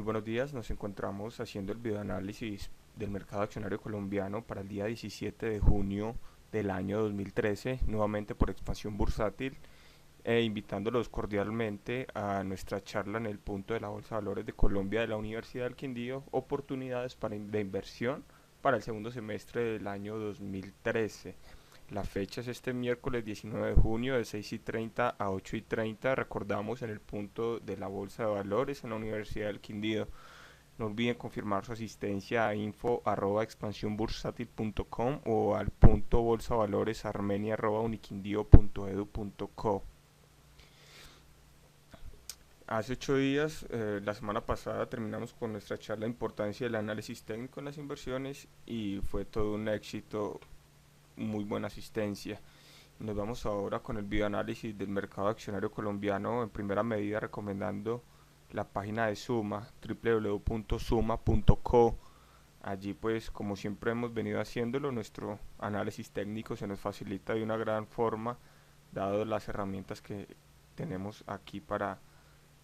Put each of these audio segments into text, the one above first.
buenos días, nos encontramos haciendo el videoanálisis del mercado accionario colombiano para el día 17 de junio del año 2013, nuevamente por Expansión Bursátil, invitándolos cordialmente a nuestra charla en el punto de la Bolsa de Valores de Colombia de la Universidad del Quindío, oportunidades de inversión para el segundo semestre del año 2013. La fecha es este miércoles 19 de junio de 6:30 a 8:30. Recordamos en el punto de la Bolsa de Valores en la Universidad del Quindío. No olviden confirmar su asistencia a info@expansionbursatil.com o al punto bolsavalores@uniquindio.edu.co. Hace 8 días, la semana pasada, terminamos con nuestra charla de importancia del análisis técnico en las inversiones y fue todo un éxito, muy buena asistencia. Nos vamos ahora con el videoanálisis del mercado accionario colombiano, en primera medida recomendando la página de Suma, www.suma.co. Allí pues, como siempre hemos venido haciéndolo, nuestro análisis técnico se nos facilita de una gran forma, dado las herramientas que tenemos aquí para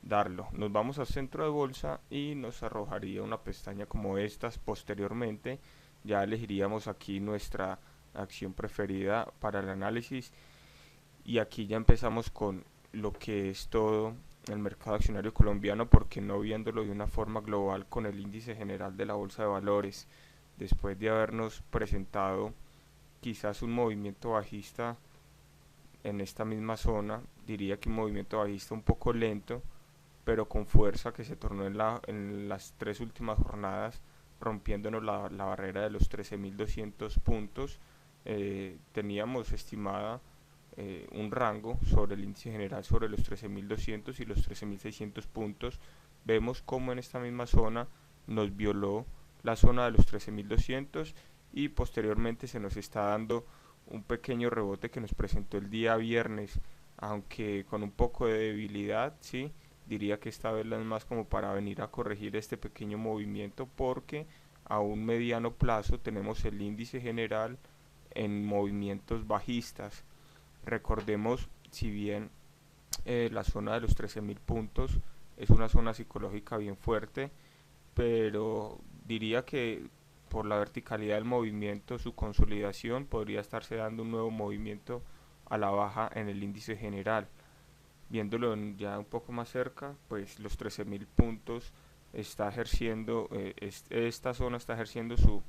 darlo. Nos vamos al centro de bolsa y nos arrojaría una pestaña como estas. Posteriormente ya elegiríamos aquí nuestra acción preferida para el análisis y aquí ya empezamos con lo que es todo el mercado accionario colombiano, porque no viéndolo de una forma global con el índice general de la bolsa de valores, después de habernos presentado quizás un movimiento bajista en esta misma zona, diría que un movimiento bajista un poco lento, pero con fuerza, que se tornó en las tres últimas jornadas, rompiéndonos la barrera de los 13.200 puntos. Teníamos estimada un rango sobre el índice general sobre los 13.200 y los 13.600 puntos. Vemos como en esta misma zona nos violó la zona de los 13.200 y posteriormente se nos está dando un pequeño rebote que nos presentó el día viernes, aunque con un poco de debilidad, ¿sí? Diría que esta vez es más como para venir a corregir este pequeño movimiento, porque a un mediano plazo tenemos el índice general en movimientos bajistas. Recordemos, si bien la zona de los 13.000 puntos es una zona psicológica bien fuerte, pero diría que por la verticalidad del movimiento, su consolidación podría estarse dando un nuevo movimiento a la baja en el índice general. Viéndolo ya un poco más cerca, pues los 13.000 puntos está ejerciendo, esta zona está ejerciendo su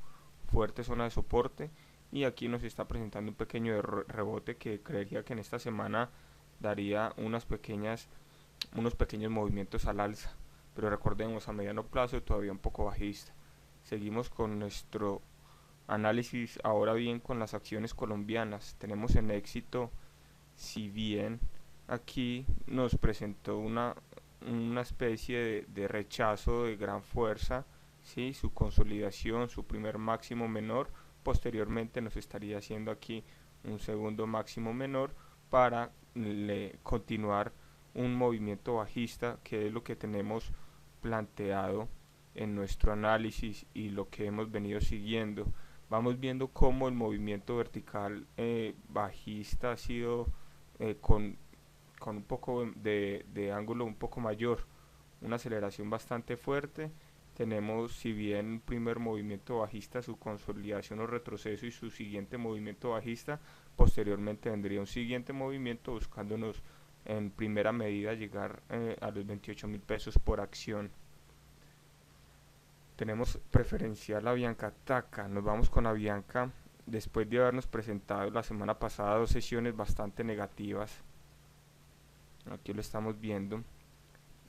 fuerte zona de soporte, y aquí nos está presentando un pequeño rebote que creería que en esta semana daría unos pequeños movimientos al alza, pero recordemos, a mediano plazo todavía un poco bajista. Seguimos con nuestro análisis ahora bien con las acciones colombianas. Tenemos en éxito, si bien aquí nos presentó una especie de rechazo de gran fuerza, ¿sí? Su consolidación, su primer máximo menor, posteriormente nos estaría haciendo aquí un segundo máximo menor para continuar un movimiento bajista, que es lo que tenemos planteado en nuestro análisis y lo que hemos venido siguiendo. Vamos viendo cómo el movimiento vertical bajista ha sido con un poco de ángulo un poco mayor, una aceleración bastante fuerte. Tenemos, si bien un primer movimiento bajista, su consolidación o retroceso y su siguiente movimiento bajista, posteriormente vendría un siguiente movimiento buscándonos en primera medida llegar a los 28.000 pesos por acción. Tenemos preferencial Avianca Taca. Nos vamos con Avianca después de habernos presentado la semana pasada dos sesiones bastante negativas. Aquí lo estamos viendo.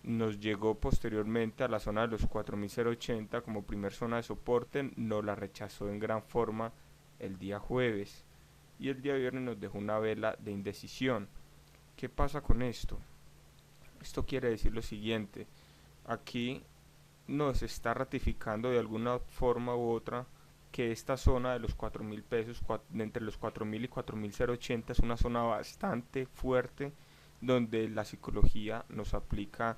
Nos llegó posteriormente a la zona de los 4.080 como primer zona de soporte, nos la rechazó en gran forma el día jueves y el día viernes nos dejó una vela de indecisión. ¿Qué pasa con esto? Esto quiere decir lo siguiente: aquí nos está ratificando de alguna forma u otra que esta zona de los 4.000 pesos, de entre los 4.000 y 4.080, es una zona bastante fuerte, donde la psicología nos aplica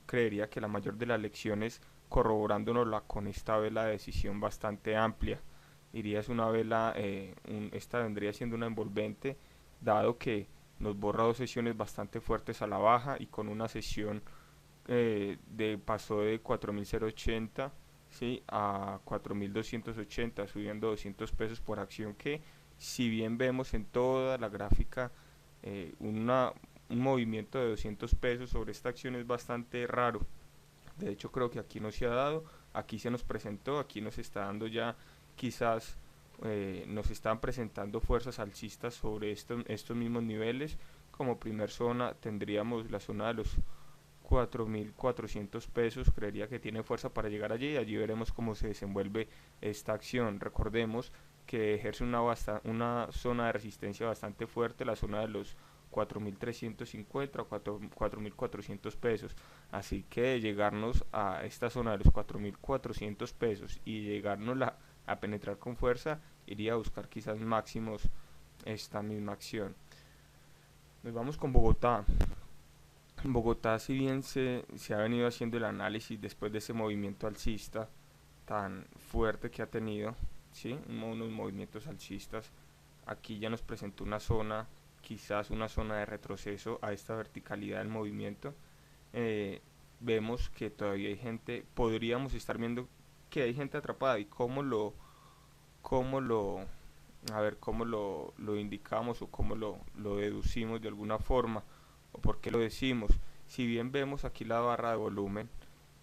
creería que la mayor de las lecciones, corroborándonosla con esta vela de decisión bastante amplia. Diría es una vela, esta vendría siendo una envolvente, dado que nos borra dos sesiones bastante fuertes a la baja y con una sesión pasó de 4.080, ¿sí?, a 4.280, subiendo 200 pesos por acción, que si bien vemos en toda la gráfica un movimiento de 200 pesos sobre esta acción es bastante raro. De hecho creo que aquí no se ha dado, aquí se nos presentó, aquí nos está dando ya quizás, nos están presentando fuerzas alcistas sobre estos mismos niveles. Como primer zona tendríamos la zona de los 4.400 pesos, creería que tiene fuerza para llegar allí, y allí veremos cómo se desenvuelve esta acción. Recordemos que ejerce una zona de resistencia bastante fuerte, la zona de los 4.350 o 4.400 pesos, así que de llegarnos a esta zona de los 4.400 pesos y llegarnos a penetrar con fuerza, iría a buscar quizás máximos esta misma acción. Nos vamos con Bogotá. En Bogotá, si bien se ha venido haciendo el análisis después de ese movimiento alcista tan fuerte que ha tenido, ¿sí?, unos movimientos alcistas, aquí ya nos presentó una zona, quizás una zona de retroceso a esta verticalidad del movimiento. eh, Vemos que todavía hay gente, podríamos estar viendo que hay gente atrapada, y cómo lo, a ver, cómo lo indicamos o cómo lo deducimos de alguna forma, o por qué lo decimos. Si bien vemos aquí la barra de volumen,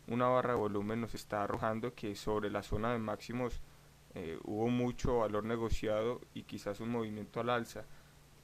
una barra de volumen nos está arrojando que sobre la zona de máximos hubo mucho valor negociado y quizás un movimiento al alza.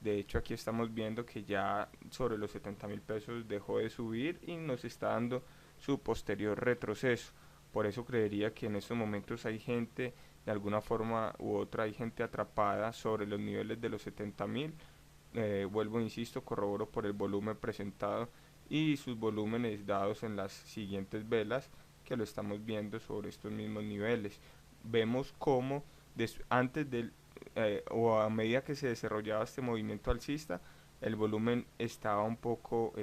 De hecho aquí estamos viendo que ya sobre los 70.000 pesos dejó de subir y nos está dando su posterior retroceso. Por eso creería que en estos momentos hay gente, de alguna forma u otra, hay gente atrapada sobre los niveles de los 70.000. Vuelvo, insisto, corroboro por el volumen presentado y sus volúmenes dados en las siguientes velas, que lo estamos viendo sobre estos mismos niveles. Vemos cómo antes del o a medida que se desarrollaba este movimiento alcista, el volumen estaba un poco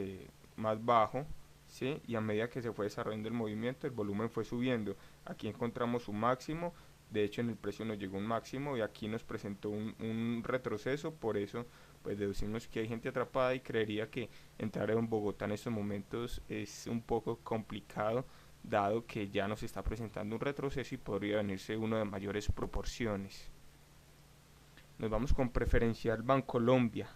más bajo, ¿sí?, y a medida que se fue desarrollando el movimiento, el volumen fue subiendo. Aquí encontramos un máximo, de hecho en el precio nos llegó un máximo y aquí nos presentó un retroceso. Por eso pues deducimos que hay gente atrapada, y creería que entrar en Bogotá en estos momentos es un poco complicado, dado que ya nos está presentando un retroceso y podría venirse uno de mayores proporciones. Nos vamos con preferencial Bancolombia.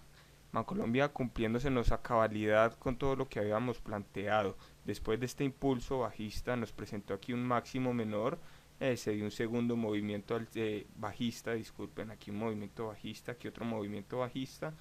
Bancolombia cumpliéndosenos a cabalidad con todo lo que habíamos planteado. Después de este impulso bajista nos presentó aquí un máximo menor, se dio un segundo movimiento bajista, disculpen, aquí un movimiento bajista, aquí otro movimiento bajista,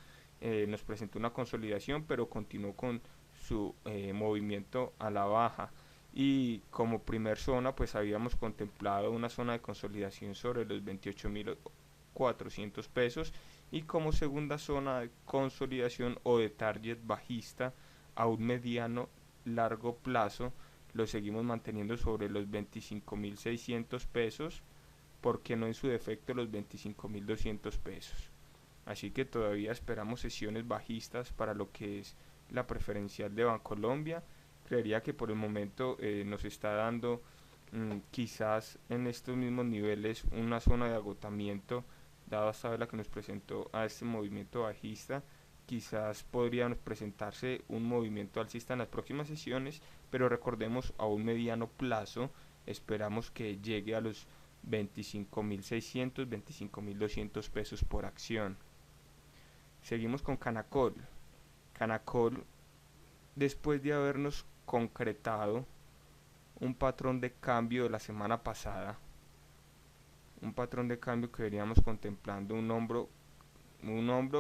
nos presentó una consolidación, pero continuó con su movimiento a la baja. Y como primer zona pues habíamos contemplado una zona de consolidación sobre los 28.400 pesos, y como segunda zona de consolidación o de target bajista a un mediano largo plazo, lo seguimos manteniendo sobre los 25.600 pesos, porque no en su defecto los 25.200 pesos. Así que todavía esperamos sesiones bajistas para lo que es la preferencial de Bancolombia. Creería que por el momento nos está dando quizás en estos mismos niveles una zona de agotamiento, dado esta vela que nos presentó a este movimiento bajista. Quizás podría presentarse un movimiento alcista en las próximas sesiones, pero recordemos, a un mediano plazo esperamos que llegue a los 25.600, 25.200 pesos por acción. Seguimos con Canacol. Canacol, después de habernos concretado un patrón de cambio de la semana pasada, un patrón de cambio que veníamos contemplando, un hombro,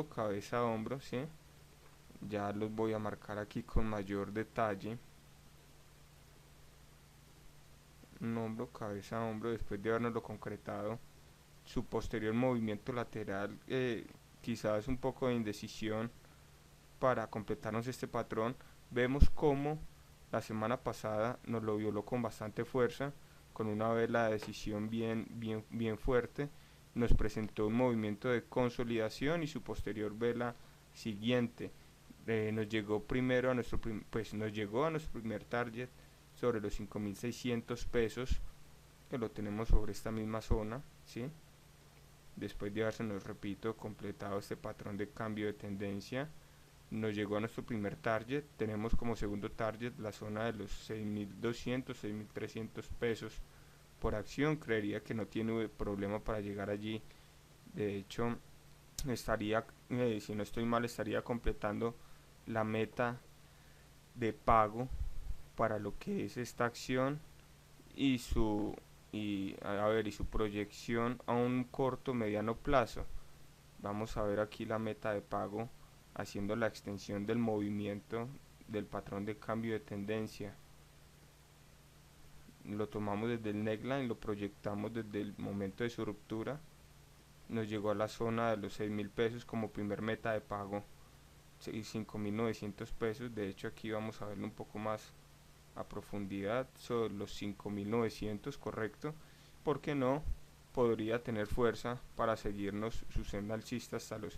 cabeza, hombro, ¿sí? Ya los voy a marcar aquí con mayor detalle. Un hombro, cabeza, hombro, después de habernoslo concretado, su posterior movimiento lateral, quizás un poco de indecisión para completarnos este patrón. Vemos cómo la semana pasada nos lo violó con bastante fuerza, con una vela de decisión bien fuerte. Nos presentó un movimiento de consolidación y su posterior vela siguiente nos llegó primero a nos llegó a nuestro primer target sobre los 5.600 pesos, que lo tenemos sobre esta misma zona, ¿sí? Después de haberse, nos repito, completado este patrón de cambio de tendencia. nos llegó a nuestro primer target. Tenemos como segundo target la zona de los 6.200, 6.300 pesos por acción. Creería que no tiene problema para llegar allí. De hecho, estaría, si no estoy mal, estaría completando la meta de pago para lo que es esta acción y su y su proyección a un corto mediano plazo. Vamos a ver aquí la meta de pago haciendo la extensión del movimiento del patrón de cambio de tendencia. Lo tomamos desde el neckline, lo proyectamos desde el momento de su ruptura, nos llegó a la zona de los 6.000 pesos como primer meta de pago, 5.900 pesos. De hecho, aquí vamos a verlo un poco más a profundidad sobre los 5.900, correcto. Porque no podría tener fuerza para seguirnos su senda alcista hasta los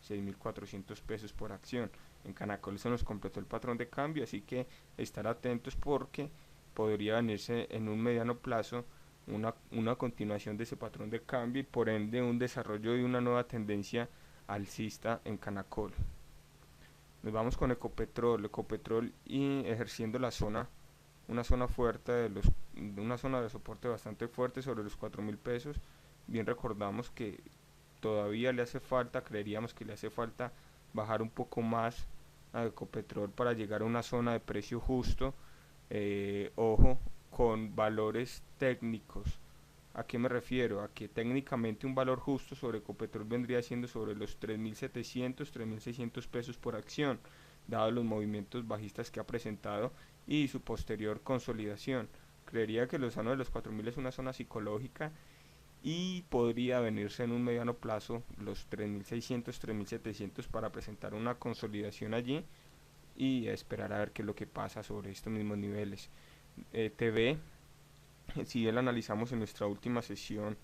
6.400 pesos por acción. En Canacol se nos completó el patrón de cambio, así que estar atentos porque podría venirse en un mediano plazo una continuación de ese patrón de cambio y por ende un desarrollo de una nueva tendencia alcista en Canacol. Nos vamos con Ecopetrol y ejerciendo una zona fuerte una zona de soporte bastante fuerte sobre los 4.000 pesos. Bien, recordamos que todavía le hace falta, creeríamos que le hace falta bajar un poco más a Ecopetrol para llegar a una zona de precio justo. Ojo con valores técnicos. ¿A qué me refiero? A que técnicamente un valor justo sobre Ecopetrol vendría siendo sobre los 3.700, 3.600 pesos por acción, dado los movimientos bajistas que ha presentado y su posterior consolidación. Creería que la zona de los 4.000 es una zona psicológica y podría venirse en un mediano plazo los 3.600, 3.700 para presentar una consolidación allí y esperar a ver qué es lo que pasa sobre estos mismos niveles. TV, si bien lo analizamos en nuestra última sesión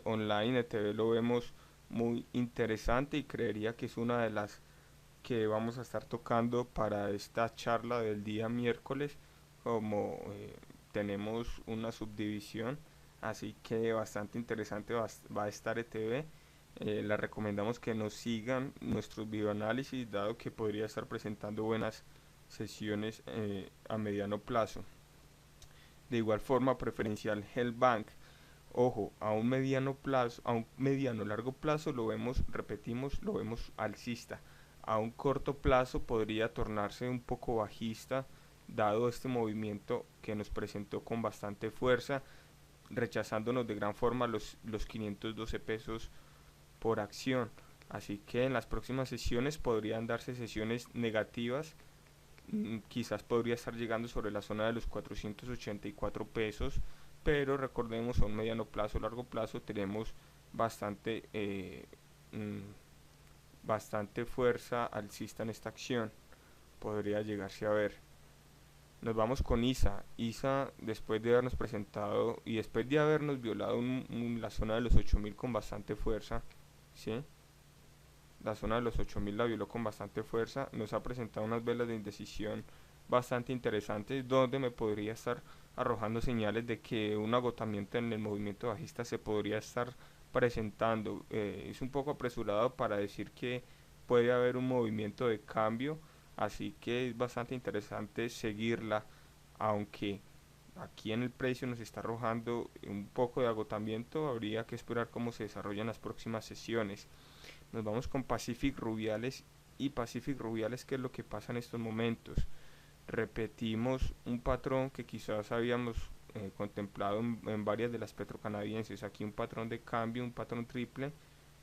online, ETB lo vemos muy interesante y creería que es una de las que vamos a estar tocando para esta charla del día miércoles, como tenemos una subdivisión, así que bastante interesante va a estar ETB. Les recomendamos que nos sigan nuestros videoanálisis, dado que podría estar presentando buenas sesiones a mediano plazo. De igual forma, preferencial Hellbank. Ojo, a un mediano plazo, a un mediano largo plazo lo vemos, repetimos, lo vemos alcista. A un corto plazo podría tornarse un poco bajista, dado este movimiento que nos presentó con bastante fuerza, rechazándonos de gran forma los 512 pesos por acción. Así que en las próximas sesiones podrían darse sesiones negativas. Quizás podría estar llegando sobre la zona de los 484 pesos, pero recordemos a un mediano plazo, largo plazo tenemos bastante bastante fuerza alcista en esta acción, podría llegarse a ver. Nos vamos con ISA después de habernos presentado y después de habernos violado la zona de los 8.000 con bastante fuerza, ¿sí? La zona de los 8.000 la violó con bastante fuerza, nos ha presentado unas velas de indecisión bastante interesantes donde me podría estar arrojando señales de que un agotamiento en el movimiento bajista se podría estar presentando. Es un poco apresurado para decir que puede haber un movimiento de cambio, así que es bastante interesante seguirla, aunque aquí en el precio nos está arrojando un poco de agotamiento. Habría que esperar cómo se desarrollan las próximas sesiones. Nos vamos con Pacific Rubiales y Pacific Rubiales, ¿qué es lo que pasa en estos momentos? Repetimos un patrón que quizás habíamos contemplado en varias de las petrocanadienses. Aquí un patrón de cambio, un patrón triple.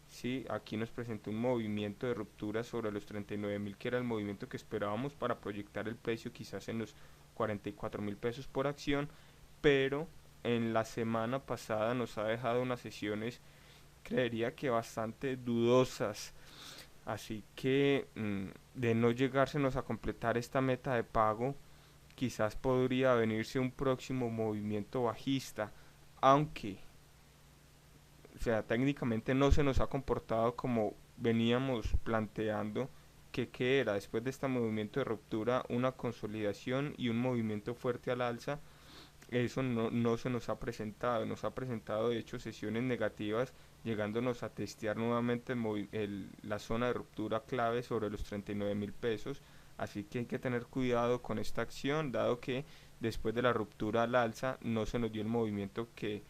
Sí, aquí nos presentó un movimiento de ruptura sobre los 39.000, que era el movimiento que esperábamos para proyectar el precio quizás en los 44.000 pesos por acción, pero en la semana pasada nos ha dejado unas sesiones, creería que bastante dudosas. Así que de no llegársenos a completar esta meta de pago, quizás podría venirse un próximo movimiento bajista, aunque, o sea, técnicamente no se nos ha comportado como veníamos planteando que era después de este movimiento de ruptura una consolidación y un movimiento fuerte al alza. Eso no se nos ha presentado de hecho sesiones negativas llegándonos a testear nuevamente la zona de ruptura clave sobre los 39.000 pesos. Así que hay que tener cuidado con esta acción, dado que después de la ruptura al alza no se nos dio el movimiento que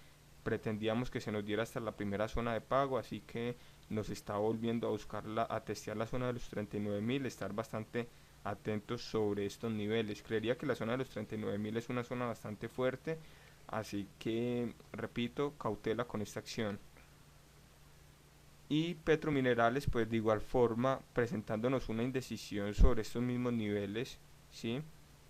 pretendíamos que se nos diera hasta la primera zona de pago, así que nos está volviendo a buscar a testear la zona de los 39.000, estar bastante atentos sobre estos niveles. Creería que la zona de los 39.000 es una zona bastante fuerte, así que repito, cautela con esta acción. Y Petrominerales, pues de igual forma, presentándonos una indecisión sobre estos mismos niveles, ¿sí?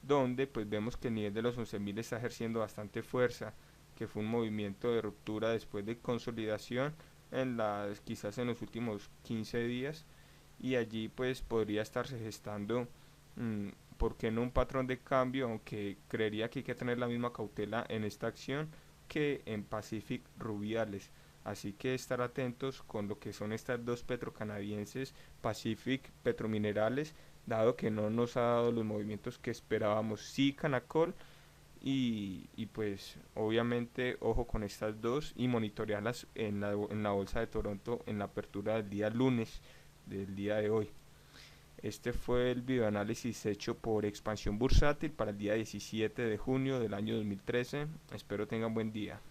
Donde pues vemos que el nivel de los 11.000 está ejerciendo bastante fuerza, que fue un movimiento de ruptura después de consolidación quizás en los últimos 15 días, y allí pues podría estarse gestando, mmm, ¿por qué no un patrón de cambio? Aunque creería que hay que tener la misma cautela en esta acción que en Pacific Rubiales. Así que estar atentos con lo que son estas dos petrocanadienses, Pacific Petrominerales, dado que no nos ha dado los movimientos que esperábamos. Sí, Canacol, y pues obviamente ojo con estas dos y monitorearlas en la bolsa de Toronto en la apertura del día lunes del día de hoy. Este fue el videoanálisis hecho por Expansión Bursátil para el día 17 de junio del año 2013. Espero tengan buen día.